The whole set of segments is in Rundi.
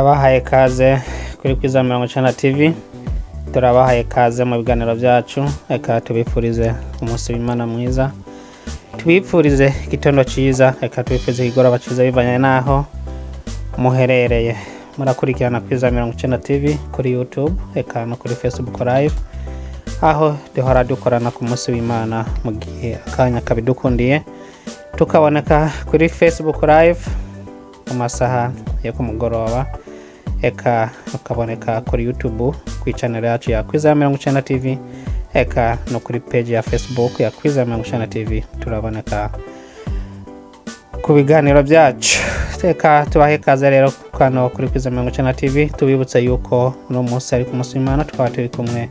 turabahaye kaze kuri Kwiza 90 TV. Turabahaye kaze mu biganiro byacu, reka tubifurize umunsi w'Imana mwiza, tubifurize igitondo cyiza, reka tubifurize igoroba cyiza bivanye naho muherereye. Murakurikirana Kwiza 90 TV kuri YouTube, reka no kuri Facebook Live, aho duhora dukorana ku munsi w'Imana mu gihe akanya kabidukundiye. Tukaboneka kuri Facebook Live mu masaha yo ku mugoroba, eka ukaboneka kuri YouTube ku channel yacu ya Kwiza 90 TV, eka no kuri page ya Facebook ya Kwiza 90 TV. Turaboneka ku biganiro byacu, eka tubahe kaze rero kano kuri Kwiza 90 TV. Tubibutsa yuko no munsi ari ku munsi w'Imana, tukaba turi kumwe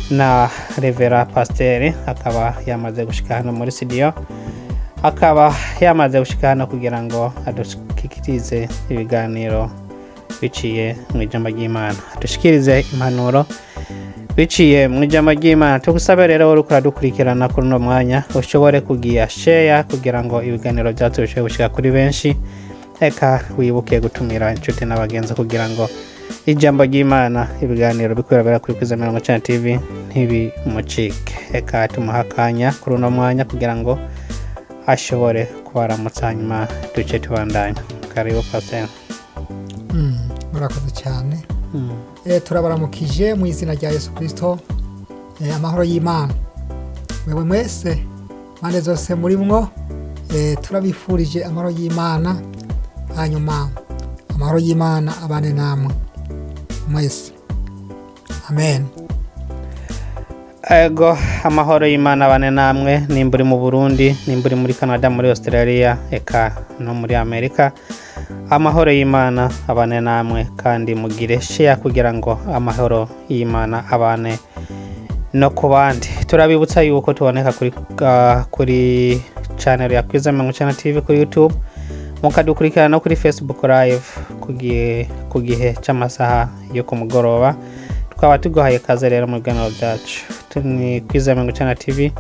na Revera Pasteur, akaba yamaze gushika hano muri studio, akaba yamaze gushika hano kugira ngo adushikirize ibiganiro biciye mu ijambo ry'Imana, adushikirize impanuro biciye mu ijambo ry'Imana. Tugusabe rero uri kuradukurikirana kuri no mwanya ushobore kugiya share kugira ngo ibiganiro byacu bishobore gushika kuri benshi, eka wibuke gutumira inshuti n'abagenzi kugira ngo ijambo ry'Imana ibiganiro bikorera kuri Kwiza 90 TV ntibimucike. Eka tumuhakanya kuri no mwanya kugira ngo ashobore kubaramutsa, hanyuma duce tubandanya. Karibu Pasteur. Murakoze cyane. Turabaramukije mu izina rya Yesu Kristo. Amahoro y'Imana wewe mwese mande zose muri mwo, turabifurije amahoro y'Imana, hanyuma amahoro y'Imana abane namwe mwese. Amen. Ego, amahoro y'Imana abane namwe, nimburi mu Burundi, nimburi muri Canada, muri Australia, eka no muri Amerika. Amahoro y'Imana abane namwe, kandi mugire share kugira ngo amahoro y'Imana abane no kubandi. Turabibutsa yuko tuboneka kuri channel ya Kwiza 90 TV kuri YouTube, mukadukurikirana no kuri Facebook Live kugihe cy'amasaha yo ku mugoroba. Tukaba tuguhaye kaze rero mu biganiro byacu. Tuni Kwiza 90 TV,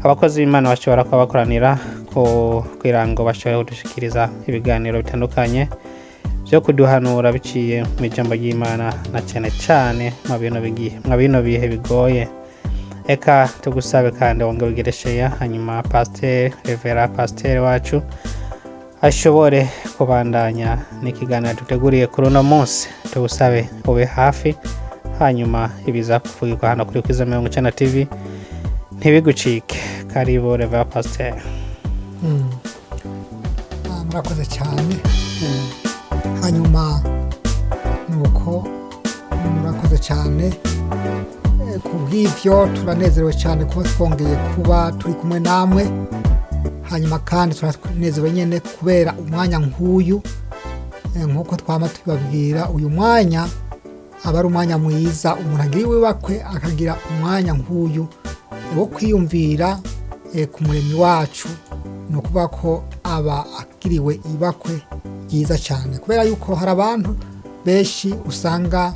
abakozi b'Imana bashobora kuba bakoranira kugira ngo bashobore kudushikiriza ibiganiro bitandukanye byo kuduhanura biciye mu ijambo ry'Imana, na cyane cyane mu bino bihe bigoye. Eka tugusabe kandi wongere ugiresheya, hanyuma Pasteur Revera Pasteur wacu ashobore kubandanya n'ikiganiro duteguriye kuri uno munsi. Tugusabe ube hafi, hanyuma ibiza kuvugirwa hano kuri Kwiza 90 TV ntibigucike. Karibu Revera Pasteur. Murakoze cyane. Hanyuma nuko murakoze cyane kubw'ibyo, turanezerewe cyane kuba twongeye kuba turi kumwe namwe. Hanyuma kandi turanezerewe nyene kubera umwanya nk'uyu, nk'uko twama tubabwira, uyu mwanya aba ari umwanya mwiza umuntu agiriwe bakwe, akagira umwanya nk'uyu wo kwiyumvira ku muremyi wacu. No kuba ko aba akiriwe ibakwe byiza cyane, kubera yuko hari abantu benshi usanga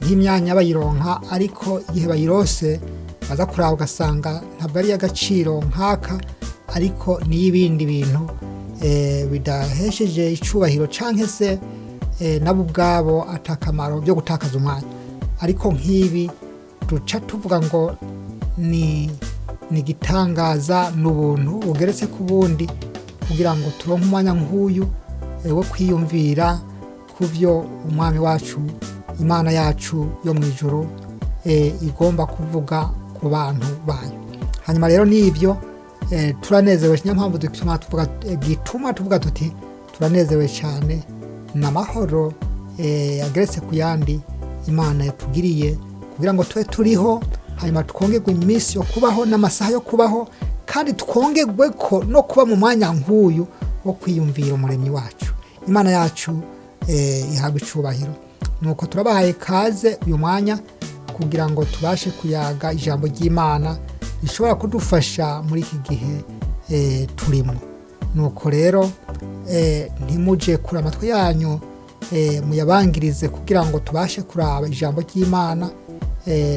nk'imyanya bayironka, ariko igihe bayirose baza kuraba ugasanga ntabwo ari agaciro nkaka, ariko n'ibindi bintu bidahesheje icubahiro, canke se nabo ubwabo atakamaro byo gutakaza umwanya. Ariko nk'ibi duca tuvuga ngo ni gitangaza n'ubuntu bugeretse ku bundi, kugira ngo turonke umwanya nk'uyu wo kwiyumvira ku byo umwami wacu, Imana yacu yo mu ijuru igomba kuvuga ku bantu bayo. Hanyuma rero n'ibyo turanezerewe, nyampamvu gituma tuvuga tuti turanezerewe cyane n'amahoro yageretse ku yandi Imana yatugiriye, kugira ngo tube turiho, hanyuma twongerwe iminsi yo kubaho n'amasaha yo kubaho, kandi twongerwe ko no kuba mu mwanya nk'uyu wo kwiyumvira umuremyi wacu. Imana yacu ihabwa icubahiro. Nuko turabahaye kaze uyu mwanya kugira ngo tubashe kuyaga ijambo ry'Imana rishobora kudufasha muri iki gihe turimo. Nuko rero ntimuje kure amatwi yanyu, muyabangirize kugira ngo tubashe kuraba ijambo ry'Imana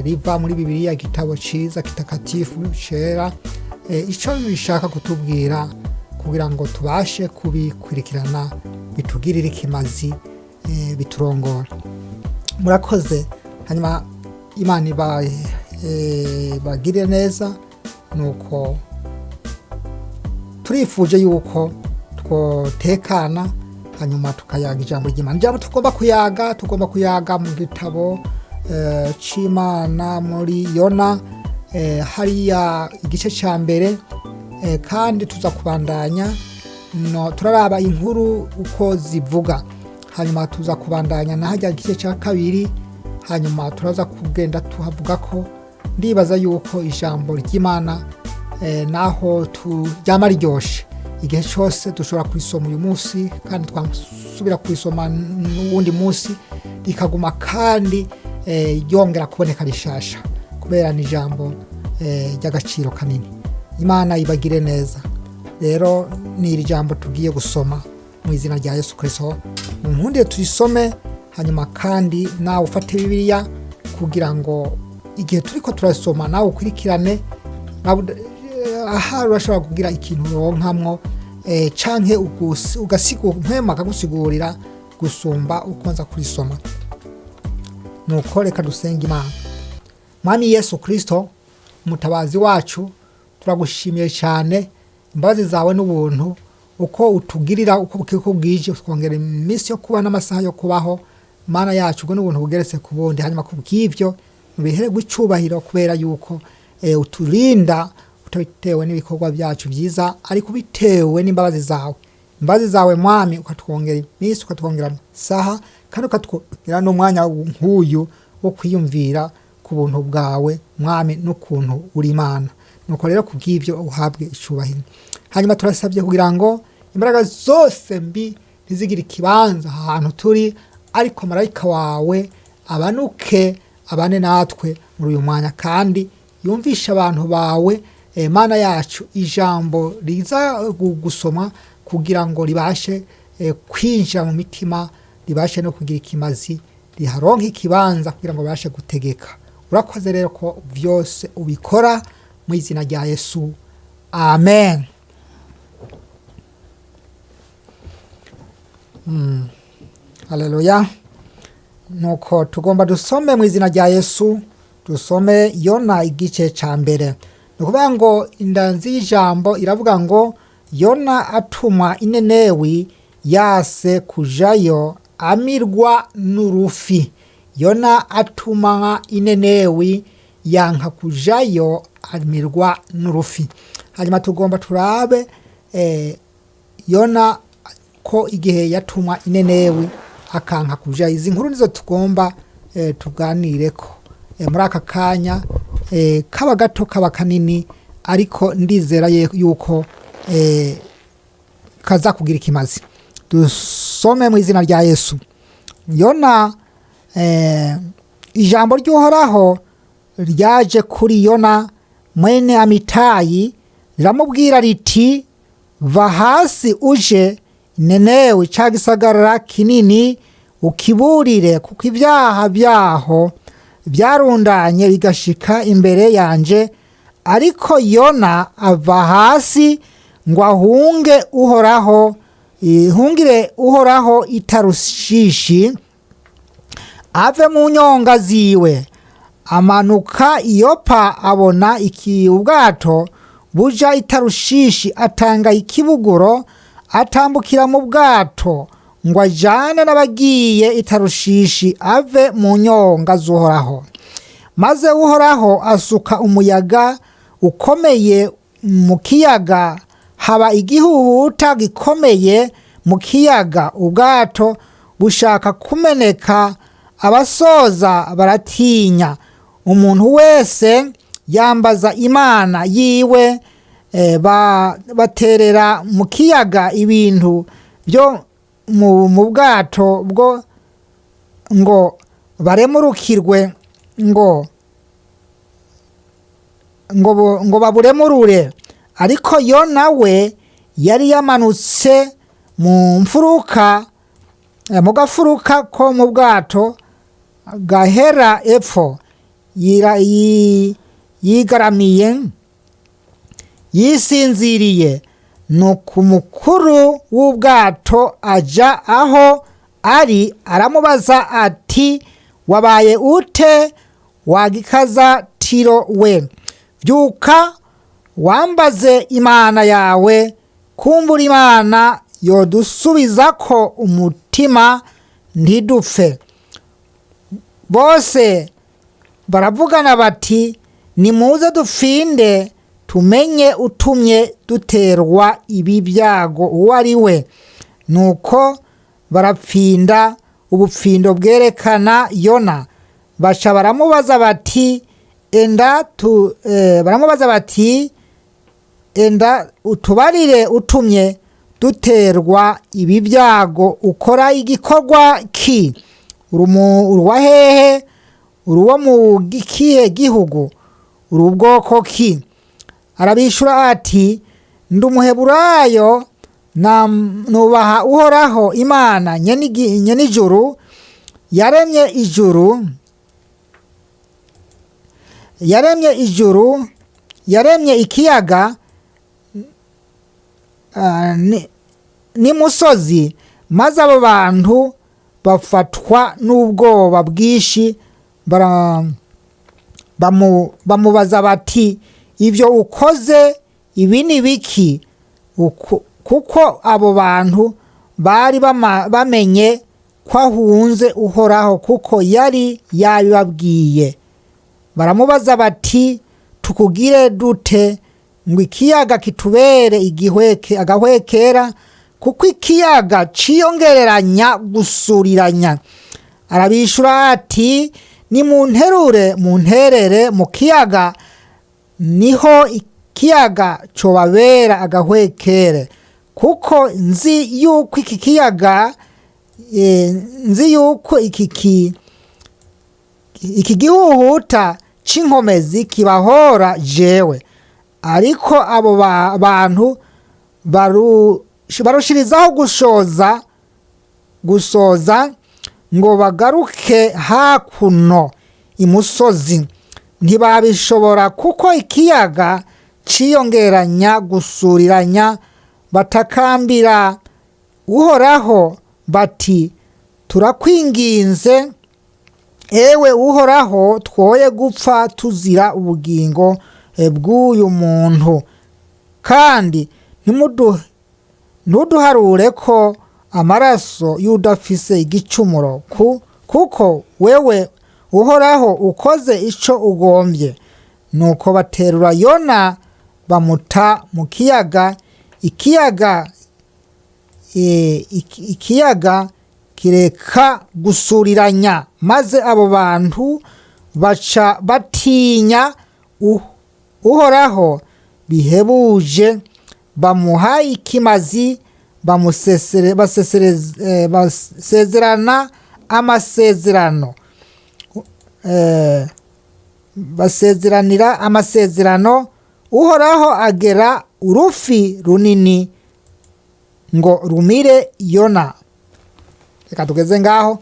riva muri Bibiliya, igitabo ciza kitakatifu cera, ico bishaka kutubwira, kugira ngo tubashe kubikurikirana bitugirire ikimazi biturongora. Murakoze, hanyuma Imana bagire neza. Nuko turifuje yuko twotekana hanyuma tukayaga ijambo ry'Imana. Ijambo tugomba kuyaga mu gitabo c'Imana muri Yona, hariya igice ca mbere, kandi tuza kubandanya turaraba inkuru uko zivuga, hanyuma tuza kubandanya na hajya igice ca kabiri, hanyuma turaza kugenda tuhavuga ko ndibaza yuko ijambo ry'Imana naho ryama riryoshe, igihe cyose dushobora kurisoma uyu munsi kandi twasubira kurisoma n'uwundi munsi rikaguma kandi yongera kuboneka rishasha, kubera ni ijambo ry'agaciro kanini. Imana ibagire neza. Rero ni iri jambo tugiye gusoma mu izina rya Yesu Kristo. Nkundire turisome, hanyuma kandi nawe ufate Bibiliya kugira ngo igihe turiko turasoma nawe ukurikirane, aha urashobora kugira ikintu uronkamwo, canke ugasiga akagusigurira gusumba ukonza kurisoma. Nuko reka dusenga Imana. Mwami Yesu Kristo, umutabazi wacu, turagushimiye cyane imbabazi zawe n'ubuntu, uko utugirira, uko bwije twongera iminsi yo kuba n'amasaha yo kubaho. Mana yacu, ubwo n'ubuntu bugeretse ku bundi, hanyuma kubw'ivyo mubihererwe icubahiro, kubera yuko uturinda utabitewe n'ibikorwa byacu byiza, ariko bitewe n'imbabazi zawe. Imbabazi zawe Mwami, ukatwongera iminsi, ukatwongera amasaha, kandi ukatwongera n'umwanya nk'uyu wo kwiyumvira ku buntu bwawe Mwami, n'ukuntu uri Imana. Nuko rero kubw'ivyo uhabwe icubahiro. Hanyuma turasabye kugira ngo imbaraga zose mbi ntizigire ikibanza ahantu turi, ariko marayika wawe abanuke abane natwe muri uyu mwanya, kandi yumvisha abantu bawe Mana yacu ijambo riza gusoma, kugira ngo ribashe kwinjira mu mitima, ribashe no kugira ikimazi, riharonke ikibanza kugira ngo babashe gutegeka. Urakoze rero ko vyose ubikora mu izina rya Yesu, amen. Haleluya. Nuko tugomba dusome mu izina rya Yesu, dusome Yona igice ca mbere. Nukuvuga ngo indanzi y'ijambo iravuga ngo Yona atuma Inenewi yase kujayo amirwa n'urufi. Yona atuma Inenewi yanka kujayo amirwa n'urufi. Hanyuma tugomba turabe Yona ko igihe yatuma Inenewi akanka kujayo. Izi nkuru nizo tugomba tuganireko muri aka kanya, kaba gato kaba kanini, ariko ndizera yuko kaza kugira ikimazi. Dusome mu izina rya Yesu. Yona, ijambo ry'Uhoraho ryaje kuri Yona mwene Amitayi, riramubwira riti, va hasi uje Ninewi ca gisagara kinini, ukiburire, kuko ibyaha byaho byarundanye bigashika imbere yanje. Ariko Yona ava hasi ngo ahungire Uhoraho i Tarushishi, ave mu nyonga ziwe. Amanuka i Yopa, abona ubwato buja i Tarushishi, atanga ikibuguro, atambukira mu bwato ngo ajane n'abagiye i Tarushishi, ave mu nyonga z'Uhoraho. Maze Uhoraho asuka umuyaga ukomeye mu kiyaga, haba igihuhuta gikomeye mu kiyaga, ubwato bushaka kumeneka, abasoza baratinya. Umuntu wese yambaza Imana yiwe, baterera mu kiyaga ibintu byo mu bwato bwo ngo baremurukirwe, ngo baburemurure. Ariko Yona we yari yamanutse mu gafuruka ko mu bwato gahera epfo, yigaramiye yisinziriye. Nuko umukuru w'ubwato aja aho ari aramubaza ati wabaye ute wagikaza Tiro we, byuka wambaze Imana yawe, kumbura Imana yodusubiza ko umutima ntidupfe. Bose baravugana bati nimuze dufinde tumenye utumye duterwa ibi byago uwo ari we. Nuko barapfinda, ubupfindo bwerekana Yona. Baca baramubaza bati enda utubarire utumye duterwa ibi byago, ukora igikorwa ki? Uruwa hehe? Uruwo mu kihe gihugu? Urubwoko ki? Arabishura ati ndi Umuheburayo, nubaha Uhoraho Imana nyenijuru, yaremye ikiyaga n'imusozi. Maze abo bantu bafatwa n'ubwoba bwinshi, bamubaza bati ibyo ukoze ibi ni biki? Kuko abo bantu bari bamenye ko ahunze Uhoraho, kuko yari yabibabwiye. Baramubaza bati tukugire dute ngo ikiyaga kitubere agahwekera, kuko ikiyaga ciyongereranya gusuriranya. Arabishura ati munterere mu kiyaga, niho ikiyaga cobabera agahwekere. Kuko nzi yuko iki gihuhuta c'inkomezi kibahora jewe. Ariko abo bantu barushirizaho gusoza ngo bagaruke hakuno imusozi. Ntibabishobora, kuko ikiyaga ciyongeranya gusuriranya. Batakambira Uhoraho bati turakwinginze, ewe Uhoraho, twoye gupfa tuzira ubugingo bw'uyu muntu, kandi ntuduharure ko amaraso y'udafise igicumuro, kuko wewe Uhoraho ukoze ico ugombye. Nuko baterura Yona bamuta mu kiyaga. Ikiyaga kireka gusuriranya, maze abo bantu baca batinya Uhoraho bihebuje, bamuha ikimazi, basezerana basezeranira amasezerano. Uhoraho agera urufi runini ngo rumire Yona. Reka tugeze ngaho.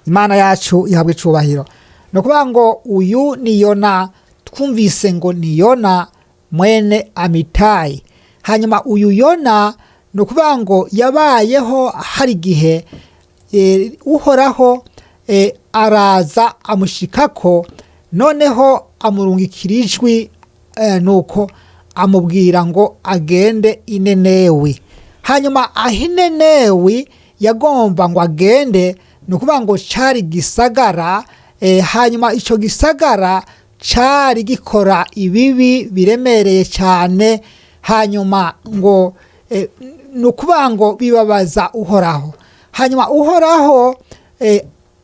Imana yacu ihabwe icubahiro. No kuvuga ngo uyu ni Yona, twumvise ngo ni Yona mwene Amitayi. Hanyuma uyu Yona no kuvuga ngo yabayeho hari igihe Uhoraho araza amushikako, noneho amurungikira ijwi, nuko amubwira ngo agende i Nenewi. Hanyuma aho Nenewi yagomba ngo agende, nukuvuga ngo cari gisagara. Hanyuma ico gisagara cari gikora ibibi biremereye cyane. Hanyuma ngo nukuvuga ngo bibabaza Uhoraho. Hanyuma Uhoraho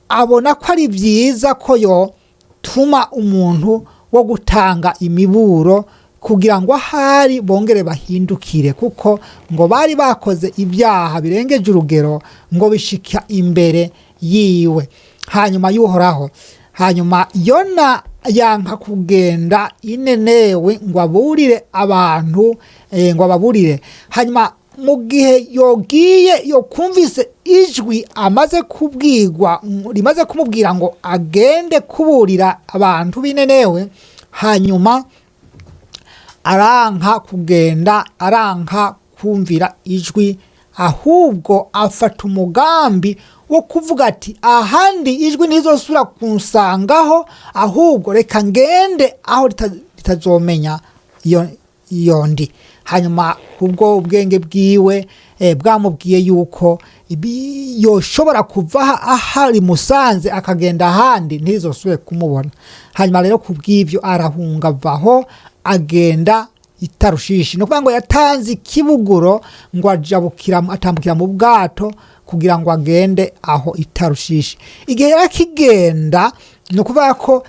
abona ko ari byiza ko yo tuma umuntu wo gutanga imiburo, kugira ngo ahari bongere bahindukire, kuko ngo bari bakoze ibyaha birengeje urugero ngo bishika imbere yiwe. Hanyuma y'Uhoraho, hanyuma Yona yanka kugenda i Nenewi ngo aburire abantu, ngo ababurire. Hanyuma mu gihe yogiye kumvise ijwi amaze kubwirwa, rimaze kumubwira ngo agende kuburira abantu b'i Nenewi, hanyuma aranka kugenda, aranka kumvira ijwi, ahubwo afata umugambi wo kuvuga ati ahandi ijwi ntizosubira kunsangaho, ahubwo reka ngende aho ritazomenya iyo ndi. hanyuma ubwo ubwenge bwiwe bwamubwiye yuko yoshobora kuva ahari Musanze akagenda ahandi ntizosubire kumubona. hanyuma rero kubw'ivyo arahunga avaho agenda Itarushishi. No kuvuga ngo yatanze ikibuguro ngo atambukira mu bwato kugira ngo agende aho Itarushishi. Igihe yarakigenda no kuvuga ko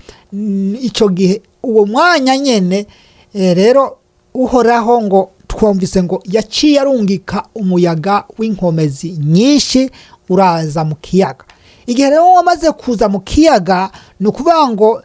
ico gihe uwo mwanya nyene rero Uhoraho ngo twumvise ngo yaciye arungika umuyaga w'inkomezi nyinshi uraza mu kiyaga. Igihe rero wamaze kuza mu kiyaga no kuvuga ngo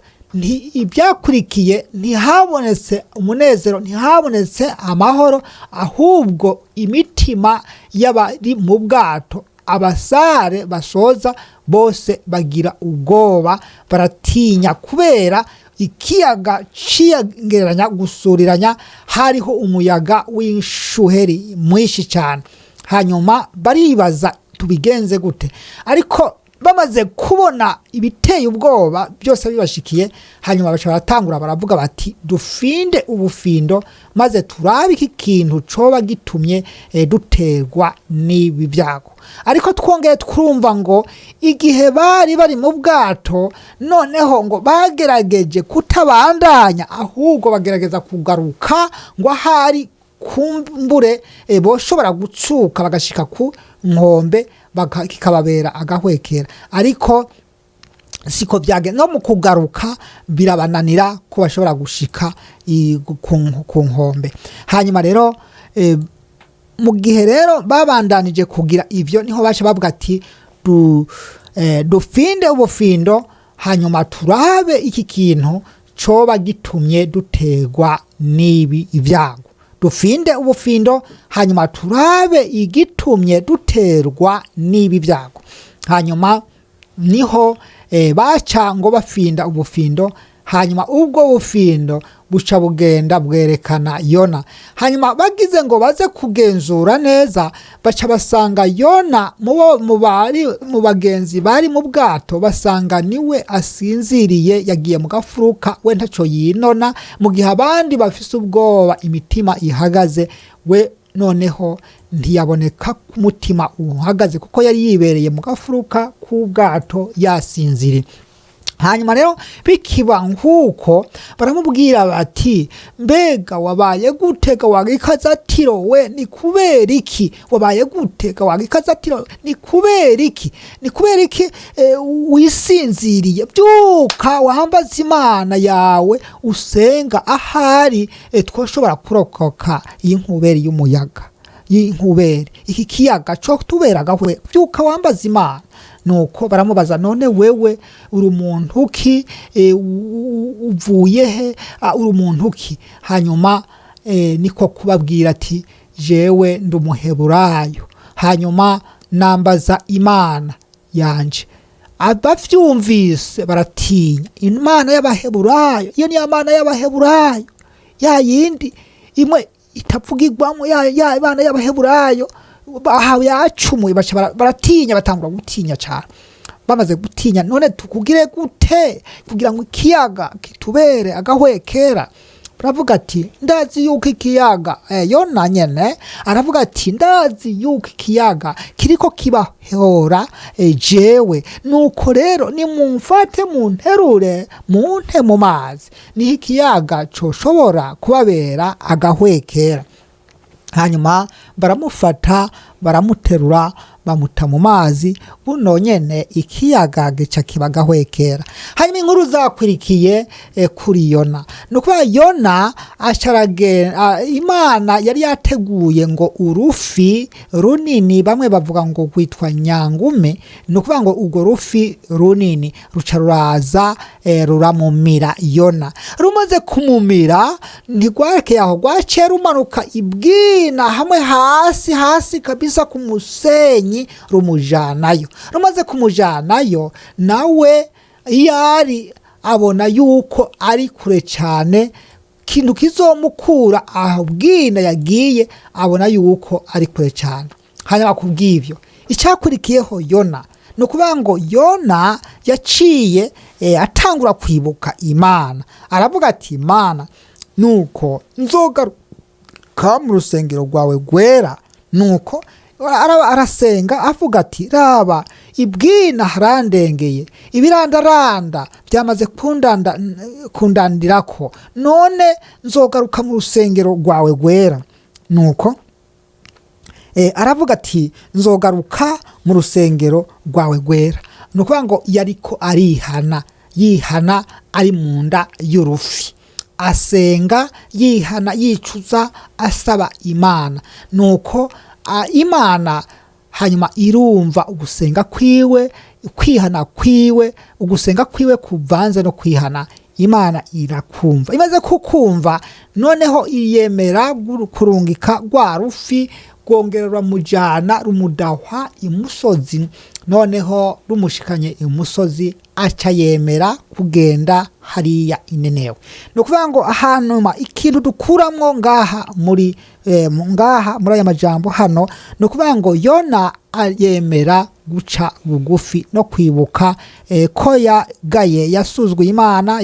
ibyakurikiye ntihabonetse umunezero, ntihabonetse amahoro, ahubwo imitima y'abari mu bwato, abasare basoza bose bagira ubwoba, baratinya kubera ikiyaga ciyagereranya gusuriranya, hariho umuyaga w'inshuheri mwinshi cyane. hanyuma baribaza tubigenze gute, ariko bamaze kubona ibiteye ubwoba byose bibashikiye, hanyuma baca baratangura baravuga bati dufinde ubufindo maze turabe iki kintu coba gitumye duterwa n'ibi byago. Ariko twongeye twumva ngo igihe bari mu bwato noneho ngo bagerageje kutabandanya, ahubwo bagerageza kugaruka ngo ahari kumbure boshobora gutsuka bagashika ku nkombe kikababera agahwekera. Ariko siko byagenda, no mu kugaruka birabananira ko bashobora gushika ku nkombe. hanyuma rero mu gihe rero babandanije kugira ivyo, niho baje bavuga ati dufinde ubufindo hanyuma turabe iki kintu coba gitumye dutegwa n'ibi ibyago. Dufinde ubufindo hanyuma turabe igitumye duterwa n'ibi byago. hanyuma niho baca ngo bafinda ubufindo, hanyuma ubwo bufindo buca bugenda bwerekana Yona. hanyuma bagize ngo baze kugenzura neza, baca basanga Yona mu bagenzi bari mu bwato, basanga niwe asinziriye yagiye mu gafuruka, we ntaco yinona, mu gihe abandi bafise ubwoba imitima ihagaze, we noneho ntiyaboneka ku mutima uhagaze kuko yari yibereye mu gafuruka k'ubwato yasinziriye. hanyuma rero bikiba nk'uko baramubwira bati mbega wabaye gutega wagikazatiro we, ni kubera iki wabaye gutega wagikazatiro, ni kubera iki wisinziriye, byuka wahambaza Imana yawe usenga, ahari twoshobora kurokoka iyi nkuberi y'umuyaga, y'inkuberi iki kiyaga cyo tuberaga, byuka wambaza Imana. Nuko baramubaza none wewe uri umuntu ki, uvuye he, uri umuntu ki? hanyuma niko kubabwira ati jewe ndi Umuheburayo, hanyuma nambaza Imana yanje. Abavyumvise baratinya. Imana y'Abaheburayo, iyo ni Imana y'Abaheburayo, ya yindi imwe itapfugirwamo, ya Imana y'Abaheburayo bahawe yacumuye, baratinya, batangura gutinya cyane. Bamaze gutinya, none tukugire gute kugira ngo ikiyaga kitubere agahwekera? Baravuga ati ndazi yuko ikiyaga, Yona nyene aravuga ati ndazi yuko ikiyaga kiriko kibahora jewe, nuko rero nimumfate munterure munte mu mazi, niho ikiyaga coshobora kubabera agahwekera. hanyuma baramufata baramuterura bamuta mu mazi, buno nyene ikiyaga gica kibagahwekera. hanyuma inkuru zakwirikiye kuri Yona, nuko Yona asharage Imana yari yateguye ngo urufi runini, bamwe bavuga ngo gwitwa nyangume, nuko ngo ugo rufi runini ruca ruraza ruramumira Yona. rumaze kumumira ntigwake yaho gwace rumanuka ibwina hamwe hasi kabisa ku musenyi, rumujanayo. rumaze kumujanayo nawe yari abona yuko ari kure cyane, kintu kizomukura aho bwina yagiye, abona yuko ari kure cyane. hanyuma kubw'ibyo icyakurikiyeho Yona ni ukuvuga ngo Yona yaciye atangura kwibuka Imana, aravuga ati Imana nuko nzogaruka mu rusengero rwawe rwera. Nuko arasenga avuga ati raba ibwina harandengeye, ibirandaranda byamaze kundandirako, none nzogaruka mu rusengero rwawe rwera. Nuko aravuga ati nzogaruka mu rusengero rwawe rwera. Ni ukuvuga ngo yariko yihana ari mu nda y'urufi, asenga yihana yicuza asaba Imana. Nuko Imana hanyuma irumva ugusenga kwiwe, kwihana kwiwe, ugusenga kwiwe kuvanze no kwihana. Imana irakumva, imaze kukumva noneho iyemera kurungika rwa rufi rwongera rumujyana rumudahwa imusozi. Noneho rumushikanye imusozi aca yemera kugenda hariya inenewe. Ni ukuvuga ngo ahanuma ikintu dukuramwo ngaha muri aya majambo hano ni ukuvuga ngo Yona yemera guca bugufi no kwibuka ko yagaye, yasuzuguye Imana,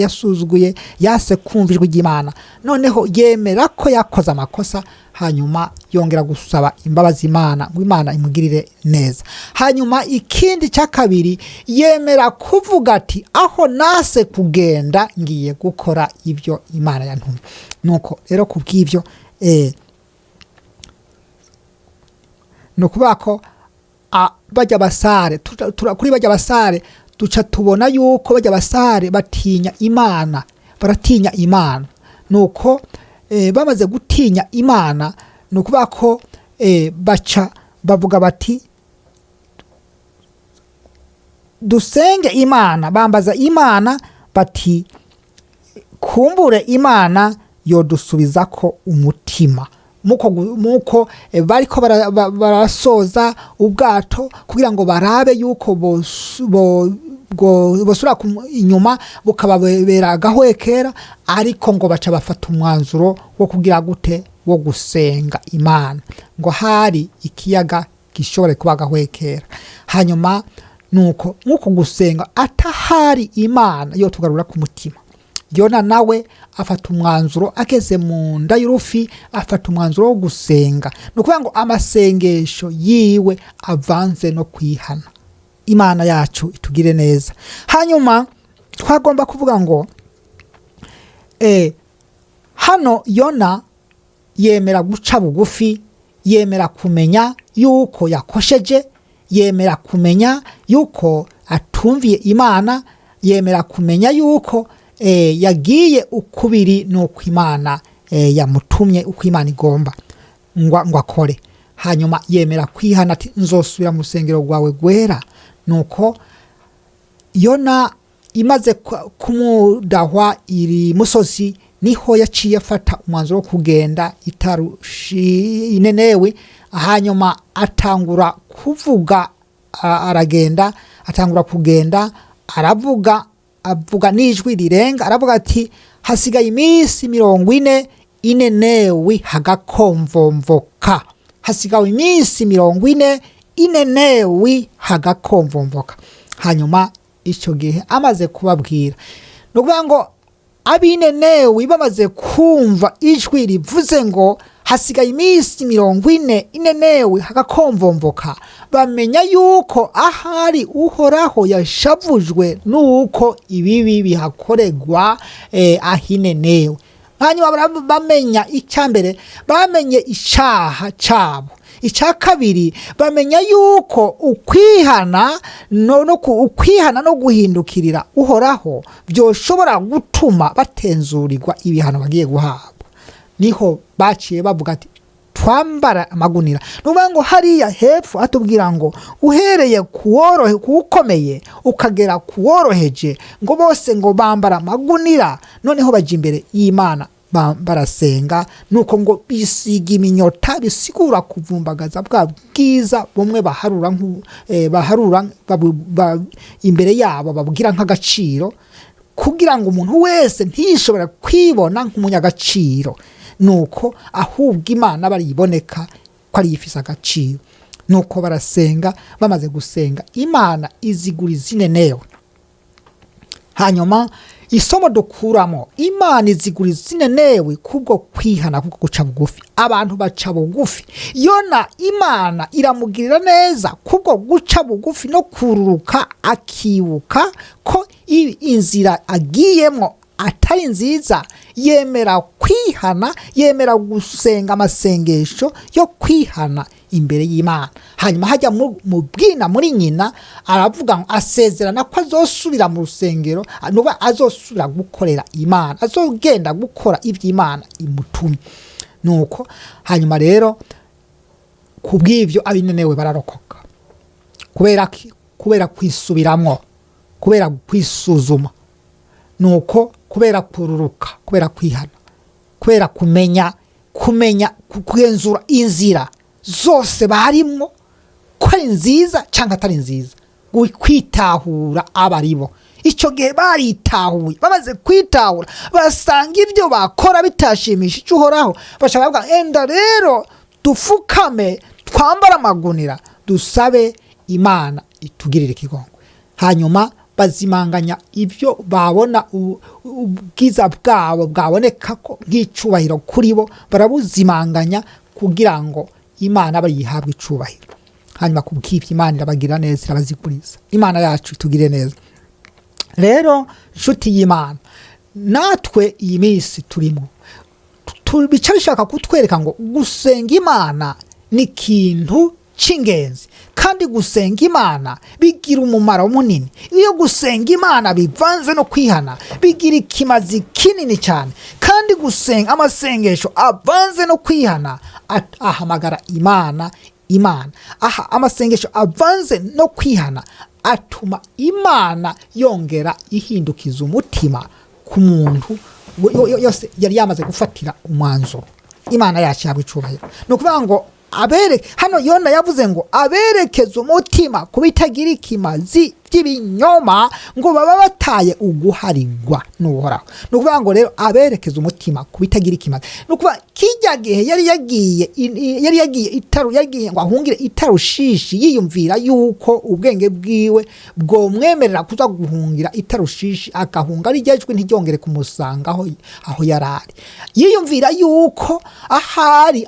yase kumva ijwi ry'Imana. Noneho yemera ko yakoze amakosa, hanyuma yongera gusaba imbabazi Imana ngo Imana imugirire neza. Hanyuma ikindi cya kabiri yemera kuvuga ati aho nase kugenda ngiye gukora ibyo Imana yantumye. Nuko rero kubw'ibyo no kubako bajya basare kuri bajya basare duca tubona yuko bajya basare batinya Imana, baratinya Imana. Nuko bamaze gutinya Imana no kubako baca bavuga bati dusenge Imana, bambaza Imana bati kumbure Imana yodusubizako umutima. Muko bariko barasoza ubwato kugira ngo barabe yuko bosura inyuma bukababera agahwekera, ariko ngo baca bafata umwanzuro wo kugira gute, wo gusenga Imana ngo hari ikiyaga gishobore kuba agahwekera. Hanyuma nuko nkuko gusenga atahari Imana yo tugarura ku mutima. Yona nawe afata umwanzuro ageze mu nda y'urufi, afata umwanzuro wo gusenga. Ni ukuvuga ngo amasengesho yiwe avanze no kwihana. Imana yacu itugire neza. Hanyuma twagomba kuvuga ngo hano Yona yemera guca bugufi, yemera kumenya yuko yakosheje, yemera kumenya yuko atumviye Imana, yemera kumenya yuko yagiye ukubiri nuko Imana yamutumye, uko Imana igomba ngo akore. Hanyuma yemera kwihana ati nzosubira mu rusengero rwawe rwera. Nuko Yona imaze kumudahwa iri musozi niho yaciye afata umwanzuro wo kugenda Inenewe. Hanyuma atangura kuvuga, aragenda, atangura kugenda, avuga n'ijwi rirenga, aravuga ati hasigaye iminsi 40 Inenewe hagakomvomvoka. Hasigaye iminsi 40 Inenewe hagakomvomvoka. Hanyuma icyo gihe amaze kubabwira, no kuvuga ngo ab'Inenewe bamaze kumva ijwi rivuze ngo hasigaye iminsi 40 Inenewe hagakomvomvoka, bamenya yuko ahari Uhoraho yashavujwe nuko ibibi bihakoregwa ahinenewe. Hanyuma bamenya icyambere, bamenye icyaha cyabo. Icya kabiri bamenya yuko ukwihana no guhindukirira Uhoraho byoshobora gutuma batenzurirwa ibihano bagiye guhabwa. Niho baciye bavuga ati twambara amagunira. Nuvuga ngo hariya hepfo atubwira ngo uhereye kuwukomeye ukagera kuworoheje ngo bose ngo bambara amagunira. Noneho baje imbere y'Imana barasenga, nuko ngo bisiga iminyota, bisigura kuvumbagaza bwa bwiza bumwe baharura imbere yabo babwira nk'agaciro, kugira ngo umuntu wese ntishobora kwibona nk'umunyagaciro, nuko ahubwo Imana bariboneka ko ari ifise agaciro. nuko barasenga, bamaze gusenga Imana izigura izinenewe. Hanyuma isomo dukuramo, Imana izigura izinenewe kubwo kwihana, kubwo guca bugufi. Abantu baca bugufi. Yona Imana iramugirira neza kubwo guca bugufi no kururuka, akibuka ko inzira agiyemo atari nziza, yemera kwihana, yemera gusenga amasengesho yo kwihana imbere y'Imana. Hanyuma hajya mu bwina muri nyina, aravuga ngo asezerana ko azosubira mu rusengero, nuba azosubira gukorera Imana, azogenda gukora iby'Imana imutumye. Nuko hanyuma rero kubw'ivyo abinenewe bararokoka, kubera kwisubiramo, kubera kwisuzuma, nuko kubera kururuka, kubera kwihana, kubera kumenya kugenzura inzira zose barimo ko ari nziza cyangwa atari nziza, kwitahura abaribo. Icyo gihe baritahuye, bamaze kwitahura basanga ibyo bakora bitashimishije Uhoraho, bashaka kuvuga enda rero dufukame, twambara amagunira, dusabe Imana itugirire ikigongo. Hanyuma bazimanganya ibyo babona ubwiza bwabo bwaboneka ko nk'icubahiro kuri bo, barabuzimanganya kugira ngo Imana bayihabwe icubahiro. Hanyuma kubw'ibyo Imana irabagira neza, irabaziguriza. Imana yacu itugire neza. Rero nshuti y'Imana, natwe iyi minsi turimo bica bishaka kutwereka ngo gusenga Imana ni ikintu cy'ingenzi, kandi gusenga Imana bigira umumaro munini. Iyo gusenga Imana bivanze no kwihana, bigira ikimazi kinini cyane. Kandi gusenga amasengesho avanze no kwihana ahamagara Imana. Aha amasengesho avanze no kwihana atuma Imana yongera ihindukiza umutima ku muntu yose yari yamaze gufatira umwanzuro. Imana yacu yabwe icubahiro. Nukuvuga ngo hano Yona yavuze ngo aberekeza umutima kubitagira ikimazi by'ibinyoma, ngo baba bataye uguharigwa n'Uhoraho. Nukuvuga ngo rero aberekeza umutima kubitagira ikimazi, nukuvuga kijya gihe yari yagiye ngo ahungire itarushishi, yiyumvira yuko ubwenge bwiwe bwo mwemerera kuza guhungira itarushishi, akahunga ari ryejwe ntiryongere kumusanga aho yarari. Yiyumvira yuko ahari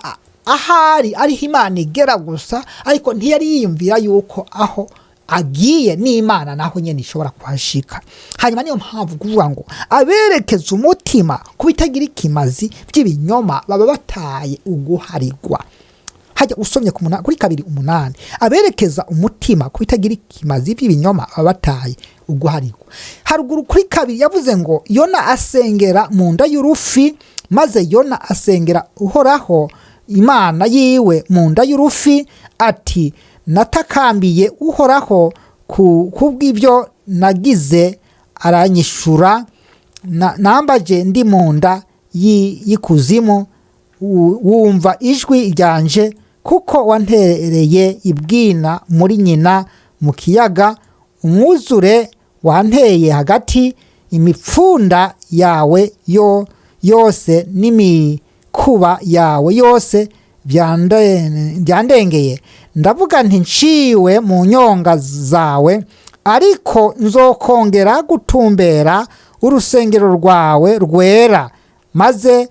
ariho Imana igera gusa, ariko ntiyari yiyumvira yuko aho agiye n'Imana naho nyene ishobora kuhashika. Hanyuma niyo mpamvu kuvuga ngo aberekeza umutima kubitagira ikimazi by'ibinyoma baba bataye uguharigwa. Hajya usomye kuri 2:8, aberekeza umutima kubitagira ikimazi by'ibinyoma baba bataye uguharigwa. Haruguru kuri 2 yavuze ngo Yona asengera mu nda y'urufi, maze Yona asengera Uhoraho Imana yiwe mu nda y'urufi, ati natakambiye Uhoraho kubw'ibyo nagize, aranyishura. Nambaje ndi mu nda y'ikuzimu, wumva ijwi ryanje, kuko wantereye ibwina muri nyina mu kiyaga. Umwuzure wanteye hagati, imipfunda yawe yose n'imikuba yawe yose byandengeye. Ndavuga nti nciwe mu nyonga zawe, ariko nzokongera gutumbera urusengero rwawe rwera, maze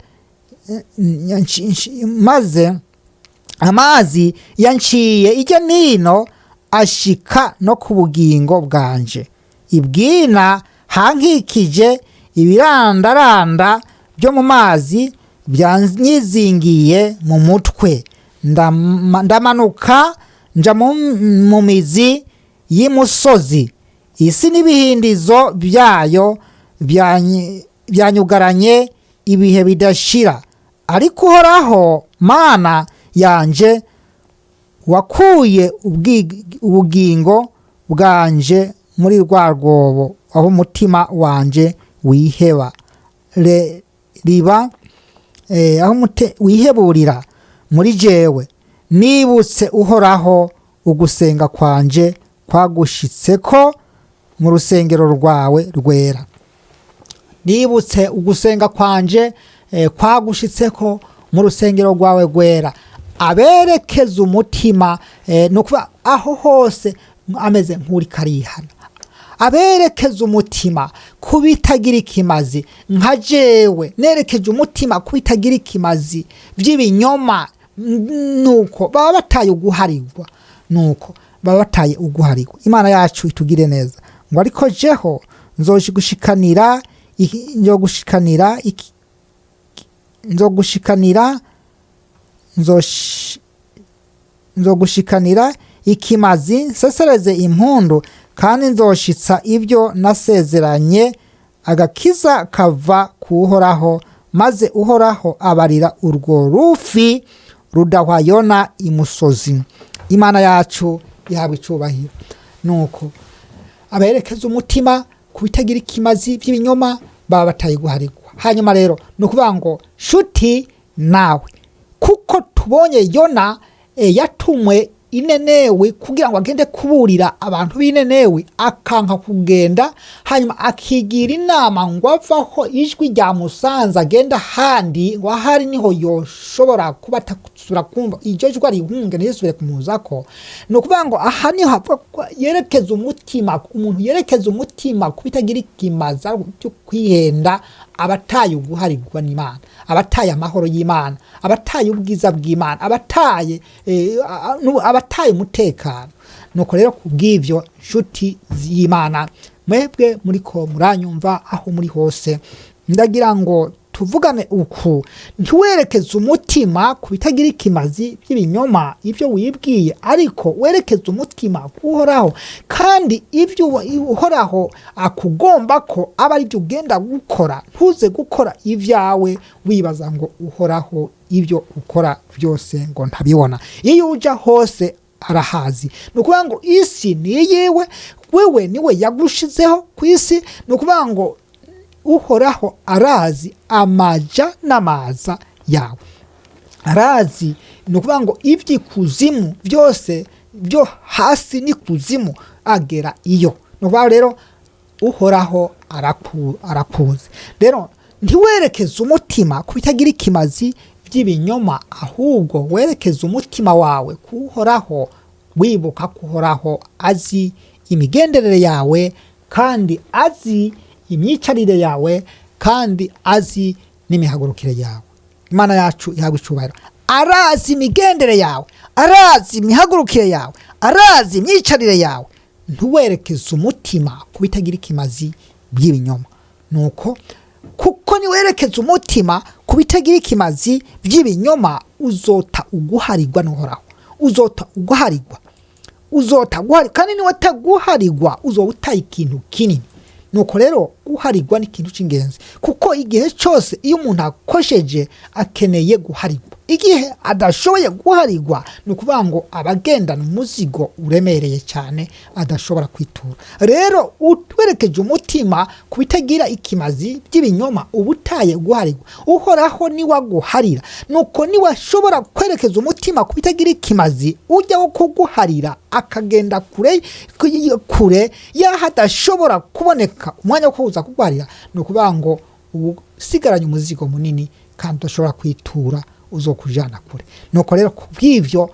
amazi yanciye ijya nino ashika no ku bugingo bwanje. Ibwina hankikije ibirandaranda byo mu mazi byanyizingiye mu mutwe. Ndamanuka nja mu mizi y'imusozi, isi n'ibihindizo byayo byanyugaranye ibihe bidashira. Ariko Uhoraho Mana yanje, wakuye ubugingo bwanje muri rwa rwobo, aho umutima wanje wiheba aho wiheburira muri jewe. Nibutse Uhoraho ugusenga kwanje kwagushitseko mu rusengero rwawe rwera. Nibutse ugusenga kwanje kwagushitseko mu rusengero rwawe rwera. aberekeza umutima no kuba aho hose ameze nk'uri karihana, aberekeza umutima kubitagira ikimazi nka jewe nerekeje umutima kubitagira ikimazi by'ibinyoma, nuko baba bataye uguharirwa, nuko baba bataye uguharirwa. Imana yacu itugire neza ngo ariko jeho nzogushikanira ikimazi nsesereze impundu, kandi nzoshitsa ibyo nasezeranye, agakiza kava kuhoraho, maze uhoraho abarira urwo rufi rudahwayona imusozi. Imana yacu yahabwa icubahiro. Nuko aberekeza umutima kubitagira ikimazi by'ibinyoma baba bataye guharirwa. Hanyuma rero nukuvuga ngo shuti nawe, kuko tubonye Yona yatumwe Inenewe kugira ngo agende kuburira abantu b'Inenewe, akanka kugenda, hanyuma akigira inama ngo avaho ijwi rya musanza agenda handi, ngo ahari niho yoshobora kuba atasubira kumva iryo jwi rihunge ntiyisubire kumuzako. No kuvuga ngo aha niho havuga yerekeza umutima, umuntu yerekeza umutima kubitagira ikimaza cyo kwihenda, abataye uguharirwa n'Imana, abataye amahoro y'Imana, abataye ubwiza bw'Imana, abataye umutekano. Nuko rero kubw'ivyo nshuti y'Imana, mwebwe muriko muranyumva aho muri hose, ndagira ngo tuvugane uku: ntiwerekeze umutima kubitagira ikimazi by'ibinyoma ibyo wibwiye, ariko werekeze umutima kuhoraho, kandi ibyo uhoraho akugomba ko aba ari byo ugenda gukora. Ntuze gukora ivyawe wibaza ngo uhoraho ibyo ukora byose ngo ntabibona. Iyo uja hose arahazi. Nukuvuga ngo isi ni yewe, wewe niwe yagushizeho ku isi. Nukuvuga ngo uhoraho arazi amaja n'amaza yawe, arazi. Nukuvuga ngo ivy'ikuzimu byose, byo hasi n'ikuzimu agera iyo. Nukuvuga rero uhoraho arakuzi. Rero ntiwerekeze umutima kubitagira ikimazi by'ibinyoma, ahubwo werekeze umutima wawe kuhoraho, wibuka kuhoraho azi imigenderere yawe, kandi azi imyicarire yawe, kandi azi n'imihagurukire yawe. Imana yacu ihabwa icubahiro. Arazi imigendere yawe, arazi imihagurukire yawe, arazi imyicarire yawe. Ntuwerekeze umutima kubitagira ikimazi by'ibinyoma. Nuko kuko niwerekeze umutima kubitagira ikimazi by'ibinyoma, uzota uguharirwa n'uhoraho, uzota uguharirwa, kandi niwe taguharirwa uzoba utaye ikintu kinini. Nuko rero guharirwa ni ikintu cy'ingenzi, kuko igihe cyose iyo umuntu akosheje akeneye guharirwa. Igihe adashoboye guharirwa, ni ukuvuga ngo abagendana umuzigo uremereye cyane adashobora kwitura. Rero utwerekeje umutima kubitagira ikimazi by'ibinyoma, ubutaye guharirwa. Uhoraho niwe aguharira. Nuko niwe ashobora kwerekeza umutima kubitagira ikimazi, ujya wo kuguharira akagenda kure yaho adashobora kuboneka umwanya wo kuza kuguharira. Ni ukuvuga ngo usigaranye umuzigo munini kandi udashobora kwitura, uzokujana kure. Nuko rero kubw'ivyo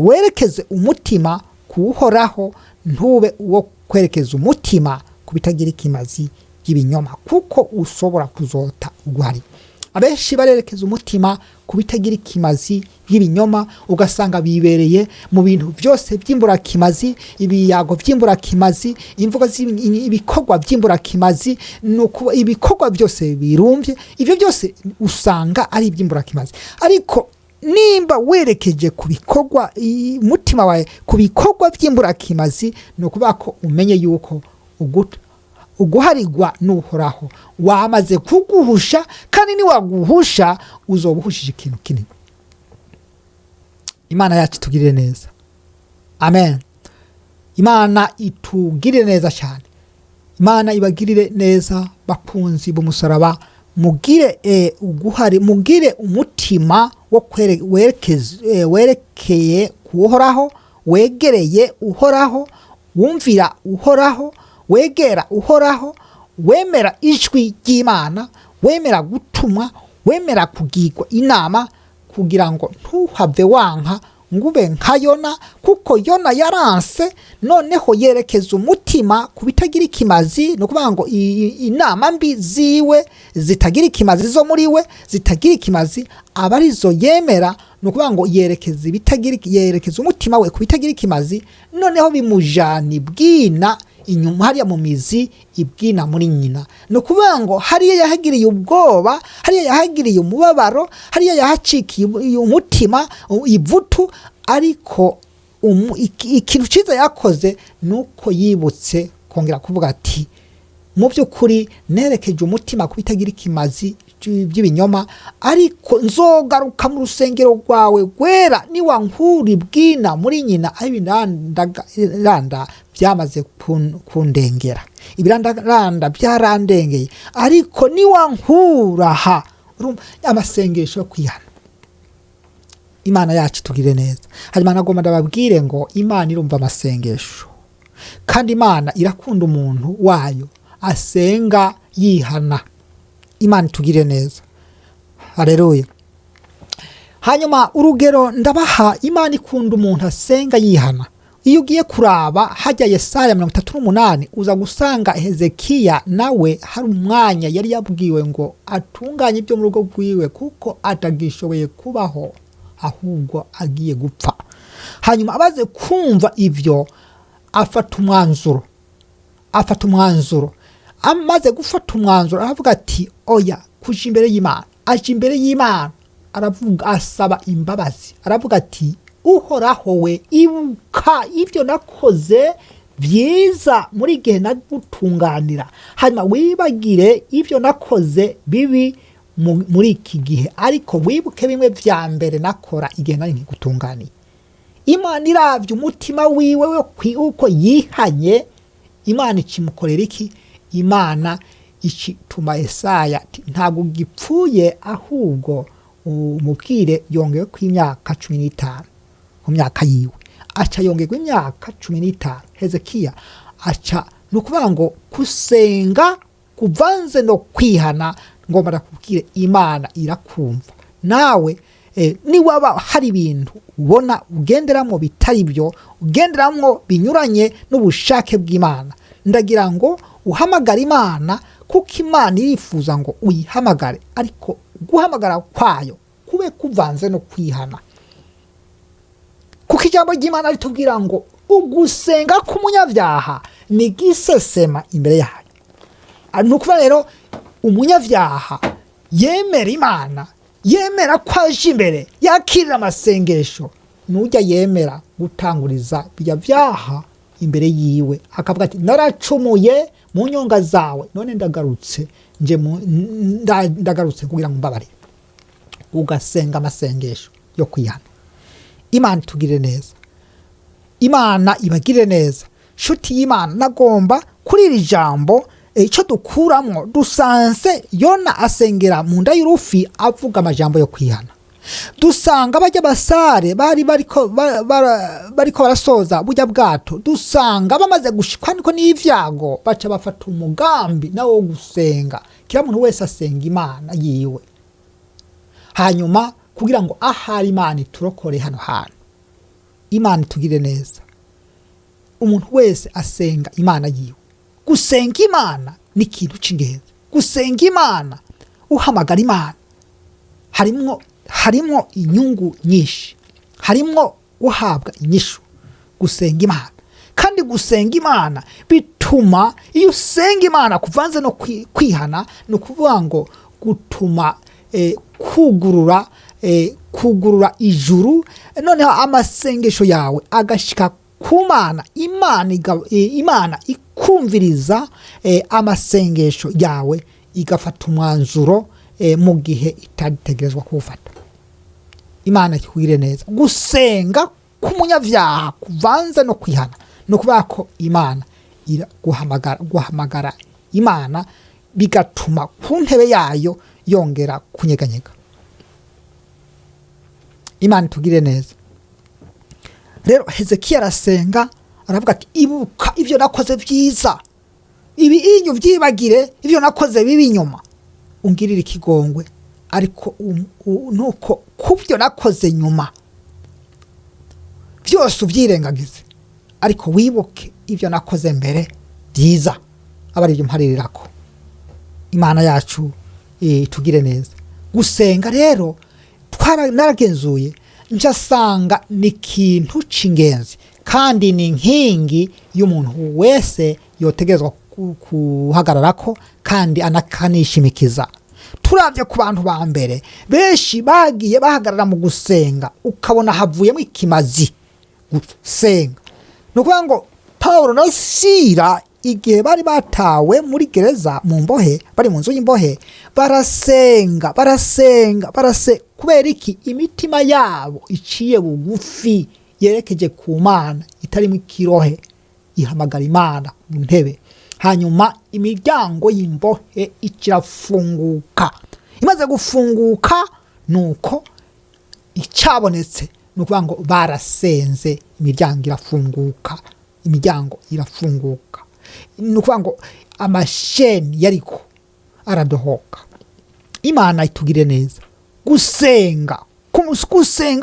werekeze umutima kuhoraho, ntube uwo kwerekeza umutima kubitagira ikimazi by'ibinyoma, kuko ushobora kuzota uguhari. Abenshi barerekeza umutima kubitagira ikimazi by'ibinyoma, ugasanga bibereye mu bintu byose by'imburakimazi, ibiyago by'imburakimazi, imvugo ibikorwa by'imburakimazi, nuko ibikorwa byose birumvye. Ivyo byose usanga ari iby'imburakimazi. Ariko nimba werekeje ku bikorwa, umutima wawe ku bikorwa by'imburakimazi, no kubako umenye yuko uguharirwa n'uhoraho wamaze kuguhusha, kandi niwaguhusha uzobuhushije ikintu kinini. Imana yacu itugirire neza. Amen. Imana itugirire neza cyane. Imana ibagirire neza bakunzi b'umusaraba. Mugire mugire umutima wo werekeye kuhoraho, wegereye uhoraho, wumvira uhoraho, wegera uhoraho, wemera ijwi ry'Imana, wemera gutumwa, wemera kugirwa inama, kugira ngo ntuhave wanka ngube nka Yona, kuko Yona yaranse noneho yerekeza umutima ku bitagira ikimazi. No kuvuga ngo inama mbi ziwe zitagira ikimazi zo muri we zitagira ikimazi aba arizo yemera. No kuvuga ngo yerekeza umutima we ku bitagira ikimazi, noneho bimujana ibwina inyuma hariya mu mizi, ibwina muri nyina. No kuvuga ngo hariya yahagiriye ubwoba, hariya yahagiriye umubabaro, hariya yahacikiye umutima ivutu, ariko ikintu cyiza yakoze nuko yibutse kongera kuvuga ati mu by'ukuri nerekeje umutima ku bitagira ikimazi by'ibinyoma, ariko nzogaruka mu rusengero rwawe rwera niwankura ibwina muri nyina. Ibiranda byamaze kundengera, ibiranda byarandengeye, ariko niwankura ha amasengesho yo kwihana. Imana yacu tugire neza. Hanyuma nagomba ndababwire ngo Imana irumva amasengesho, kandi Imana irakunda umuntu wayo asenga yihana. Imana tugire neza. Haleluya. Hanyuma urugero ndabaha, Imana ikunda umuntu asenga yihana. Iyo ugiye kuraba hajya Yesaya 38 uza gusanga Hezekiya nawe hari umwanya yari yabwiwe ngo atunganye ibyo mu rugo rwiwe kuko atagishoboye kubaho, ahubwo agiye gupfa. Hanyuma abaze kumva ibyo afata umwanzuro. Amaze gufata umwanzuro aravuga ati oya, kuja imbere y'Imana. Aje imbere y'Imana aravuga, asaba imbabazi, aravuga ati Uhoraho we, ibuka ibyo nakoze byiza muri gihe nagutunganira, hanyuma wibagire ibyo nakoze bibi muri iki gihe, ariko wibuke bimwe vya mbere nakora igihe nari nkigutunganiye. Imana iravye umutima wiwe uko yihanye. Imana ikimukorera iki? Imana ikituma Yesaya ntago gipfuye, ahubwo umubwire yongewe ku imyaka 15 mu myaka yiwe, aca yongerwa imyaka 15. Hezekiya aca nukuvuga ngo kusenga kuvanze no kwihana. Ngomba ndakubwire Imana irakumva. Nawe niwaba hari ibintu ubona ugenderamo bitari byo, ugenderamo binyuranye n'ubushake bw'Imana, ndagira ngo uhamagara Imana, kuko Imana irifuza ngo uyihamagare, ariko guhamagara kwayo kube kuvanze no kwihana. Kuko ijambo ry'Imana ritubwira ngo ugusenga k'umunyabyaha ni gisesema imbere yayo. Nukuvuga rero umunyabyaha yemera Imana, yemera ko aje imbere, yakirira amasengesho, nujya yemera gutanguriza bijya byaha imbere yiwe, akavuga ati naracumuye mu nyonga zawe, none ndagarutse ndagarutse kugira ngo mbabare. Ugasenga amasengesho yo kwihana. Imana tugire neza. Imana ibagire neza. Shuti y'Imana, nagomba kuri iri jambo icyo dukuramo, dusanze Yona asengera mu nda y'urufi avuga amajambo yo kwihana. Dusanga bajya basare bari bariko barasoza bujya bwato, dusanga bamaze gushikwa niko n'ivyago baca bafata umugambi nawo gusenga. Kila muntu wese asenga Imana yiwe, hanyuma kugira ngo ahari Imana iturokore hano hantu. Imana tugire neza. Umuntu wese asenga Imana yiwe. Gusenga Imana ni ikintu cy'ingenzi. Gusenga Imana, uhamagara Imana, harimo inyungu nyinshi, harimo guhabwa inyishu. Gusenga Imana, kandi gusenga Imana bituma, iyo usenga Imana kuvanze no kwihana, no kuvuga ngo gutuma kugurura ijuru, noneho amasengesho yawe agashika ku Mana. Imana ikumviriza amasengesho yawe, igafata umwanzuro mu gihe itagitegerezwa kuwufata. Imana ikugire neza. Gusenga k'umunyabyaha kuvanze no kwihana, no kuvuga ko Imana guhamagara Imana bigatuma ku ntebe yayo yongera kunyeganyega. Imana tugire neza. Rero Hezekiya arasenga, aravuga ati ibuka ibyo nakoze byiza, ibi inyu byibagire ibyo nakoze bibi inyuma, ungirira ikigongwe. ariko nuko kubyo nakoze nyuma byose ubyirengagize, ariko wibuke ibyo nakoze mbere byiza, aba ari byo mparirako. Imana yacu tugire neza. Gusenga rero naragenzuye njasanga ni ikintu c'ingenzi kandi ni inkingi y'umuntu wese yotegerezwa kuhagararako kandi anakanishimikiza. Turavye ku bantu ba mbere benshi bagiye bahagarara mu gusenga ukabona havuyemo ikimazi gusenga. Nukuvuga ngo Paulo na Sila igihe bari batawe muri gereza mu mbohe, bari mu nzu y'imbohe, barasenga kubera iki? Imitima yabo iciye bugufi yerekeje ku Mana, itarimo ikirohe, ihamagara Imana mu ntebe. Hanyuma imiryango y'imbohe ikirafunguka. Imaze gufunguka nuko icabonetse nukuvuga ngo barasenze, imiryango irafunguka. Nukuvuga ngo amasheni yariko aradohoka. Imana itugire neza. Gusenga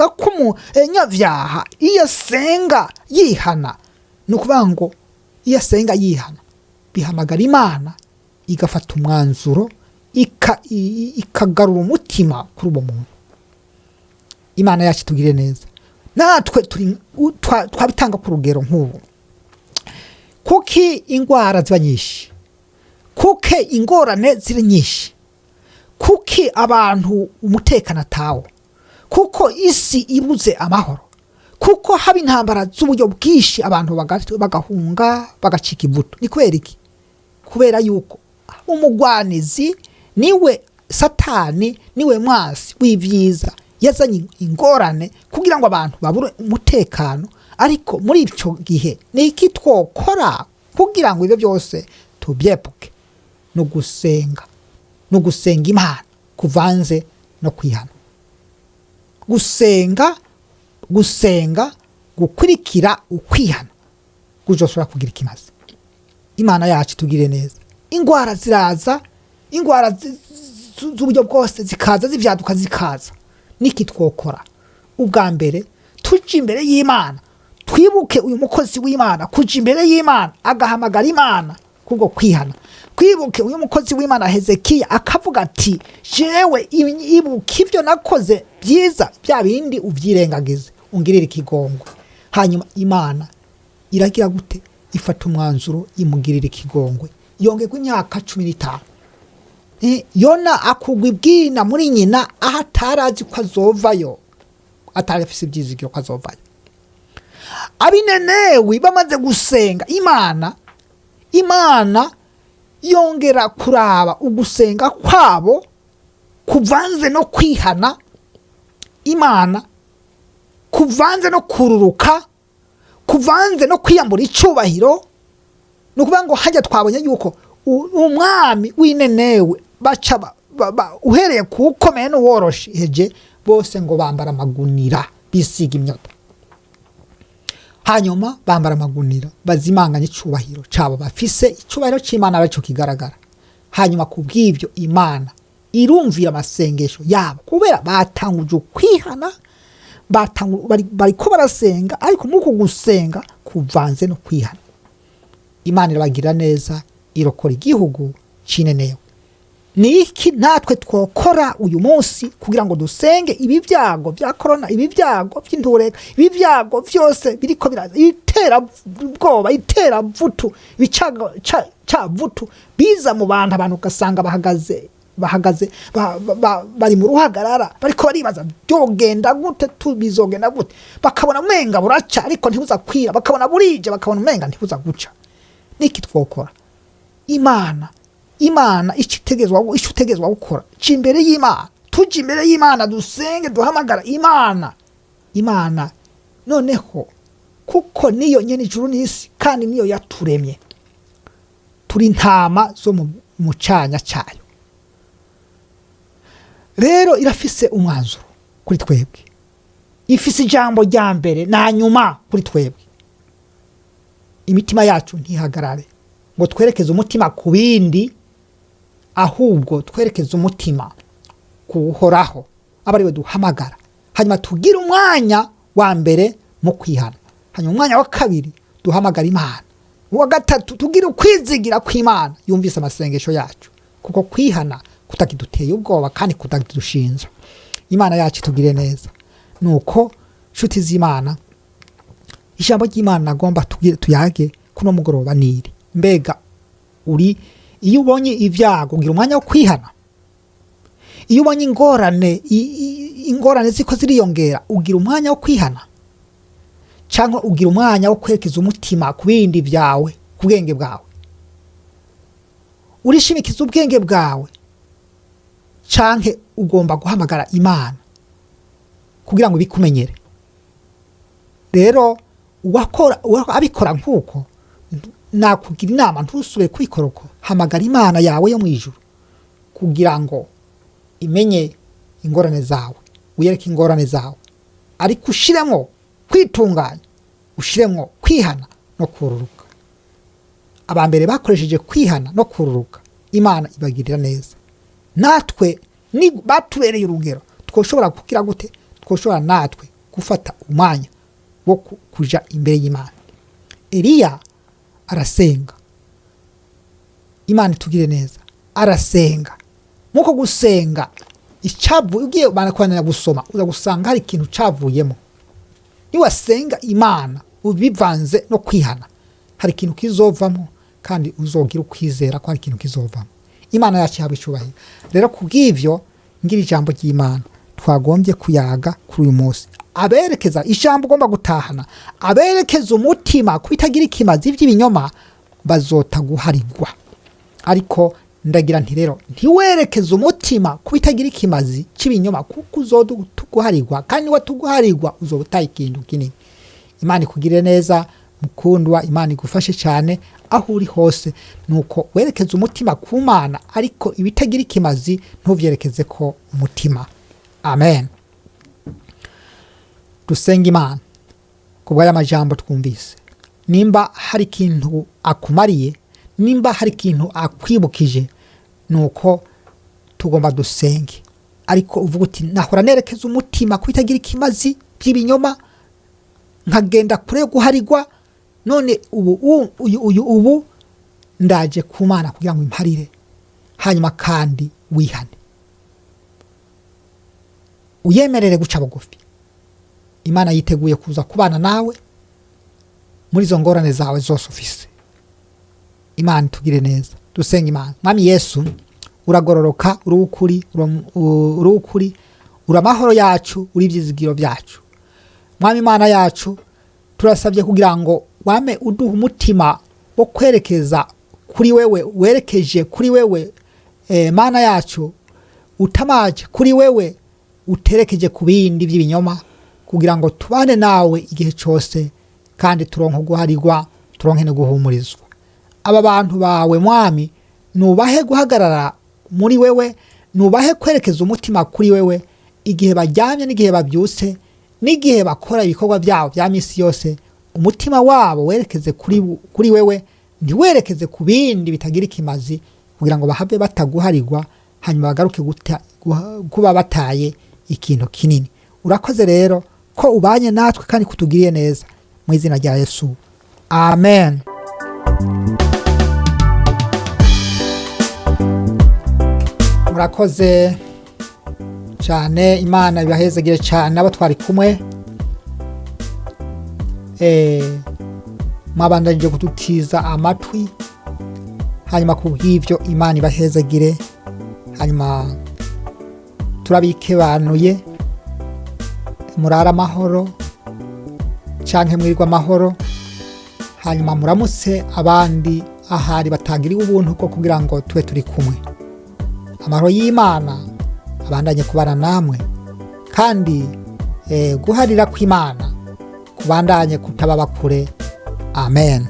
k'umunyavyaha iyo asenga yihana, nukuvuga ngo iyo asenga yihana bihamagara Imana igafata umwanzuro ikagarura umutima kuri uwo muntu. Imana yacu tugire neza. Natwe twabitanga ku rugero nk'ubu. Kuki ingwara ziba nyinshi? Kuki ingorane ziri nyinshi? Kuki abantu umutekano atawo? Kuko isi ibuze amahoro? Kuko haba intambara z'uburyo bwinshi, abantu bagahunga bagacika ivutu? Ni kubera iki? Kubera yuko umugwanizi niwe Satani, niwe mwasi w'ivyiza, yazanye ingorane kugira ngo abantu babure umutekano. Ariko muri ico gihe ni iki twokora kugira ngo ibyo byose tubyepuke? No gusenga Imana kuvanze no kwihana. Gusenga gukurikira ukwihana kuzoshobora kugira ikimazi. Imana yacu tugire neza. Ingwara ziraza, ingwara z'uburyo bwose zikaza, zivyaduka zikaza. Niki twokora? Ubwa mbere tuje imbere y'Imana, twibuke uyu mukozi w'Imana kuja imbere y'Imana agahamagara Imana kubwo kwihana. Twibuke uyu mukozi w'Imana Hezekiya akavuga ati jewe ibuka ibyo nakoze byiza, bya bindi uvyirengagize, ungirira ikigongwe. Hanyuma Imana iragira gute? Ifata umwanzuro imugirira ikigongwe, yongerwa imyaka 15. Yona akugwa ibwina muri nyina aho atarazi ko azovayo, atarafise ibyizigiro ko azovayo. Abinenewe bamaze gusenga Imana yongera kuraba ugusenga kwabo kuvanze no kwihana. Imana kuvanze no kururuka, kuvanze no kwiyambura icubahiro. Nukuvuga ngo hajya twabonye yuko umwami w'inenewe baca uhereye kukomeye no worosheje bose ngo bambara amagunira bisiga imyota. Hanyuma bambara amagunira bazimanganye icubahiro cabo bafise, icubahiro c'Imana araco kigaragara. Hanyuma kubw'ivyo Imana irumvira amasengesho yabo kubera batanguje kwihana, bariko barasenga, ariko muko gusenga kuvanze no kwihana. Imana irabagira neza, irokora igihugu cinenewe. Niki natwe twokora uyu munsi kugira ngo dusenge ibi byago bya corona, ibi byago by'indureka, ibi byago byose biriko biraza, itera ubwoba, itera vutu, bicaga ca vutu biza mu bantu, abantu ugasanga bahagaze bari mu ruhagarara, bariko baribaza byogenda gute, tubizogenda gute, bakabona menga buraca ariko ntibuza kwira, bakabona burije bakabona menga ntibuza guca. Niki twokora? Imana icutegezwa gukora cimbere y'Imana, tuje imbere y'Imana dusenge, duhamagara Imana noneho kuko niyo nyene ijuru n'isi kandi niyo yaturemye, turi intama zo mu canya cyayo. Rero irafise umwanzuro kuri twebwe, ifise ijambo rya mbere na nyuma kuri twebwe. Imitima yacu ntihagarare ngo twerekeze umutima ku bindi, ahubwo twerekeze umutima kuhoraho aba ariwe duhamagara, hanyuma tugire umwanya wa mbere mu kwihana, hanyuma umwanya wa kabiri duhamagara Imana, uwa gatatu tugire ukwizigira kw'Imana yumvise amasengesho yacu, kuko kwihana kutakiduteye ubwoba kandi kutakidushinja. Imana yacu tugire neza. Nuko nshuti z'Imana, ijambo ry'Imana nagomba tuyage kuno mugoroba niri. Mbega uri iyo ubonye ibyago ugira umwanya wo kwihana? Iyo ubonye ingorane ziko ziriyongera ugira umwanya wo kwihana? Cyangwa ugira umwanya wo kwerekeza umutima ku bindi byawe, ku bwenge bwawe? Urishimikiza ubwenge bwawe canke ugomba guhamagara Imana kugira ngo bikumenyere? Rero abikora nkuko nakugira inama ntusubire kubikora uko. Hamagara Imana yawe yo mu ijuru kugira ngo imenye ingorane zawe, uyereke ingorane zawe, ariko ushiremo kwitunganya, ushiremo kwihana no kururuka. Abambere bakoresheje kwihana no kururuka, Imana ibagirira neza. Natwe ni batubereye urugero. Twoshobora kukira gute? Twoshobora natwe gufata umwanya wo kuja imbere y'Imana. Eliya arasenga, Imana itugire neza, arasenga. Muko gusenga icavu ugiye banakwanira gusoma uza gusanga hari ikintu cavuyemo. Niwasenga Imana ubivanze no kwihana, hari ikintu kizovamo kandi uzogira ukwizera ko hari ikintu kizovamo. Imana yacu yabe icubahiro. Rero kubw'ivyo ngira ijambo ry'Imana twagombye kuyaga kuri uyu munsi. Aberekeza ijambo ugomba gutahana, aberekeza umutima kubitagira ikimazi vy'ibinyoma bazotaguharigwa. Ariko ndagira nti rero ntiwerekeze umutima kubitagira ikimazi cy'ibinyoma, kuko uzotuguharigwa, kandi watuguharigwa uzobutaye ikintu kinini. Imana ikugire neza mukundwa, Imana igufashe cyane aho uri hose. Nuko werekeze umutima ku Mana, ariko ibitagira ikimazi ntuvyerekeze ko umutima. Amen. Dusenga Imana kubwa y'amajambo twumvise. Nimba hari ikintu akumariye, nimba hari ikintu akwibukije, nuko tugomba dusenge. Ariko uvuga uti nahora nerekeza umutima kwitagira ikimazi by'ibinyoma, nkagenda kure guharigwa, none ubu ndaje ku Mana kugira ngo imparire, hanyuma kandi wihane, uyemerere guca bugufi. Imana yiteguye kuza kubana nawe muri zo ngorane zawe zose ufise. Imana tugire neza. Dusenga Imana. Mwami Yesu, uragororoka, urukuri, uramahoro yacu, uri ivyizigiro byacu. Mwami Imana yacu, turasabye kugira ngo wame uduha umutima wo kwerekeza kuri wewe, werekeje kuri wewe, Mana yacu, utamaje kuri wewe, uterekeje ku bindi by'ibinyoma, kugira ngo tubane nawe igihe cyose, kandi turonke guharigwa, turonke no guhumurizwa. Aba bantu bawe Mwami, nubahe guhagarara muri wewe, nubahe kwerekeza umutima kuri wewe, igihe baryamye n'igihe babyutse, n'igihe bakora ibikorwa byabo bya misi yose, umutima wabo werekeze kuri wewe, ntiwerekeze ku bindi bitagira ikimazi, kugira ngo bahave bataguharigwa, hanyuma bagaruke kuba bataye ikintu kinini. Urakoze rero ko ubanye natwe kandi kutugiriye neza, mu izina rya Yesu. Amen. Murakoze cyane, Imana ibahezegere cyane abo twari kumwe. Mwabandanyije kudutiza amatwi, hanyuma kubw'ivyo Imana ibahezegire, hanyuma turabikebanuye. Murara amahoro canke mwirirwa amahoro, hanyuma muramutse abandi ahari batagiriwe ubuntu ko kugira ngo tube turi kumwe. Amahoro y'Imana abandanye kubana namwe, kandi guharira kw'Imana kubandanye kutababa kure. Amen.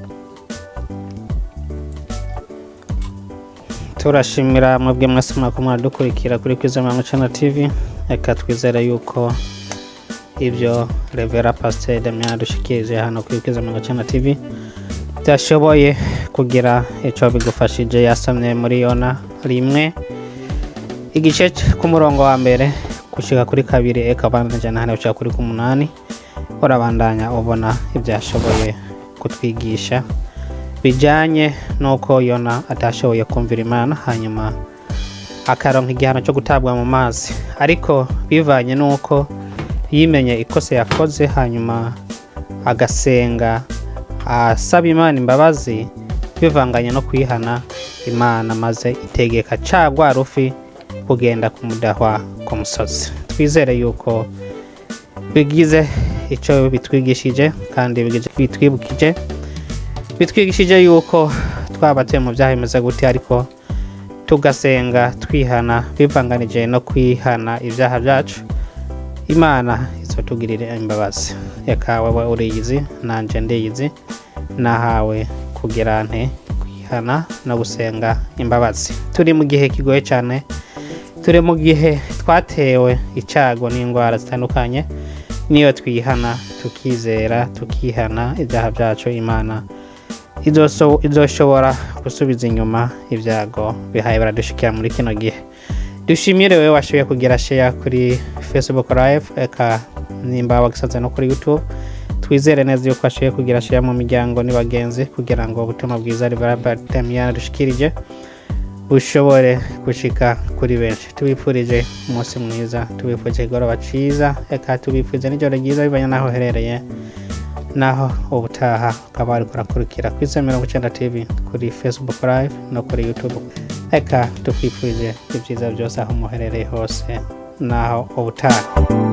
Turashimira mwebwe mwese mwakomara dukurikira kuri Kwizera Channel TV. Eka twizera yuko ibyo Revera Pastor Damien dushikirije hano kuri Kwizera Channel TV byashoboye kugira icyo bigufashije. Yasamye muri Yona 1 igice ku murongo wa mbere gushika kuri kabiri eka bandanya hano gushika kuri ku munani urabandanya ubona ibyashoboye kutwigisha bijanye nuko Yona atashoboye kumvira Imana hanyuma akaronka igihano cyo gutabwa mu mazi, ariko bivanye nuko yimenye ikosa yakoze hanyuma agasenga asaba Imana imbabazi bivanganye no kwihana, Imana maze itegeka cagwa rufi kugenda kumudahwa ku musozi. Twizere yuko bigize ico bitwigishije kandi bitwigishije yuko twabatuye mu byaha bimeze gute, ariko tugasenga twihana bivanganije no kwihana ibyaha byacu, Imana izotugirira imbabazi. Reka wowe uriyizi nanje ndiyizi, nahawe kugira nte kwihana no gusenga imbabazi. Turi mu gihe kigoye cyane, turi mu gihe twatewe icyago n'indwara zitandukanye, niyo twihana tukizera tukihana ibyaha byacu, Imana izoshobora gusubiza inyuma ibyago bihaye baradushikira muri kino gihe. Dushimire wewe washoboye kugira share kuri Facebook Live, eka nimba wagisaze no kuri YouTube. Twizere neza yuko washoboye kugira share mu miryango n'abagenzi kugira ngo ubutumwa bwiza Temiana dushikirije ushobore gushika kuri benshi. Tubifurije umunsi mwiza, tubifurije igoroba ciza, eka tubifurije n'ijoro ryiza bibanye naho herereye, naho ubutaha ukaba ari kurakurikira kuri 90 TV kuri Facebook Live no kuri YouTube. Eka tukwifurije ibyiza byose aho muherereye hose, naho ubutaha.